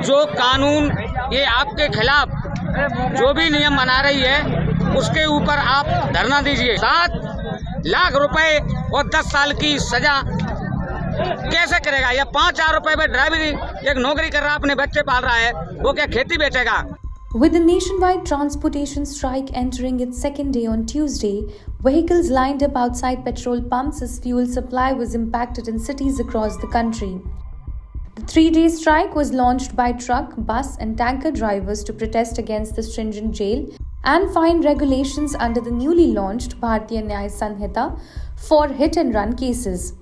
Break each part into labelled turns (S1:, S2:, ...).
S1: जो कानून ये आपके खिलाफ जो भी नियम बना रही है उसके ऊपर आप धरना दीजिए। 7 लाख रुपए और 10 साल की सजा कैसे करेगा? या 5,000 रुपए में ड्राइवरी एक नौकरी कर रहा अपने बच्चे पाल रहा है, वो क्या खेती बेचेगा?
S2: With the nationwide transportation strike entering its second day on Tuesday, vehicles lined up outside petrol pumps as fuel supply was impacted in cities across the country. The 3-day strike was launched by truck, bus, and tanker drivers to protest against the stringent jail and fine regulations under the newly launched Bharatiya Nyaya Sanhita for hit and run cases.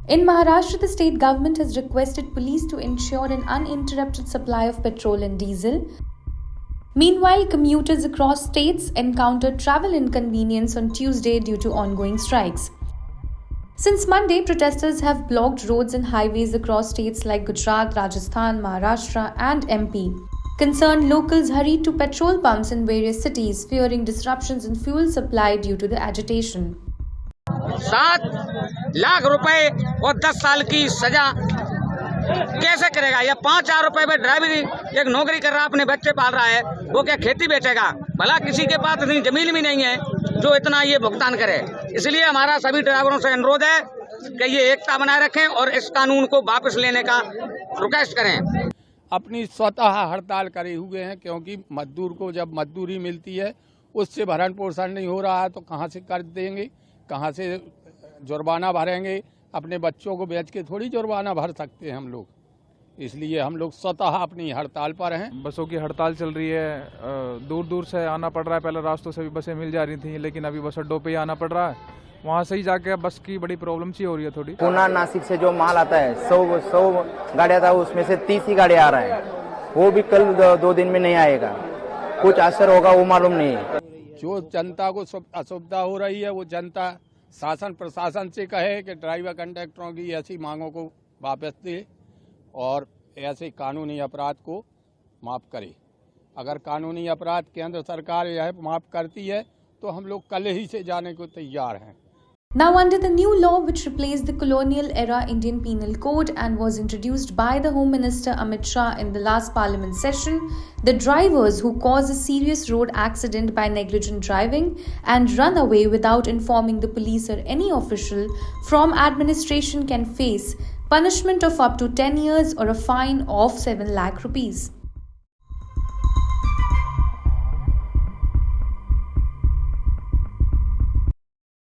S2: In Maharashtra, the state government has requested police to ensure an uninterrupted supply of petrol and diesel. Meanwhile, commuters across states encountered travel inconvenience on Tuesday due to ongoing strikes. Since Monday, protesters have blocked roads and highways across states like Gujarat, Rajasthan, Maharashtra, and MP. Concerned locals hurried to petrol pumps in various cities, fearing disruptions in fuel supply due to the agitation.
S1: 7 lakh रुपए और 10 साल की सजा कैसे करेगा? या 5,000 रुपए में ड्राइवरी एक नौकरी कर रहा अपने बच्चे पाल रहा है, वो क्या खेती बेचेगा? भला किसी के पास इतनी जमीन भी नहीं है जो इतना ये भुगतान करे। इसलिए हमारा सभी ड्राइवरों से अनुरोध है कि ये एकता बनाए रखें और इस कानून को वापस लेने का रिक्वेस्ट करें।
S3: अपनी स्वतः हड़ताल करे हुए हैं, क्योंकि मजदूर को जब मजदूरी मिलती है उससे भरण पोषण नहीं हो रहा है तो कहाँ से कर देंगे, कहाँ से जुर्माना भरेंगे? अपने बच्चों को बेच के थोड़ी जुर्माना भर सकते हैं हम लोग, इसलिए हम लोग स्वतः अपनी हड़ताल पर हैं।
S4: बसों की हड़ताल चल रही है, दूर दूर से आना पड़ रहा है। पहले रास्तों से भी बसें मिल जा रही थी, लेकिन अभी बस अड्डों पे ही आना पड़ रहा है। वहाँ से ही जाके बस की बड़ी प्रॉब्लम सी हो रही है थोड़ी।
S5: पूना नासिक से जो माल आता है 100 गाड़ियाँ था, उसमें से 30 ही गाड़ियाँ आ रहा है, वो भी कल 2 दिन में नहीं आएगा। कुछ असर होगा वो मालूम नहीं है।
S3: जो जनता को असुविधा हो रही है वो जनता शासन प्रशासन से कहे कि ड्राइवर कंडक्टरों की ऐसी मांगों को वापस दे और ऐसे कानूनी अपराध को माफ करे। अगर कानूनी अपराध केंद्र सरकार यह माफ करती है तो हम लोग कल ही से जाने को तैयार हैं।
S2: Now, under the new law which replaced the colonial era Indian Penal Code and was introduced by the Home Minister Amit Shah in the last Parliament session, the drivers who cause a serious road accident by negligent driving and run away without informing the police or any official from administration can face punishment of up to 10 years or a fine of 7 lakh rupees.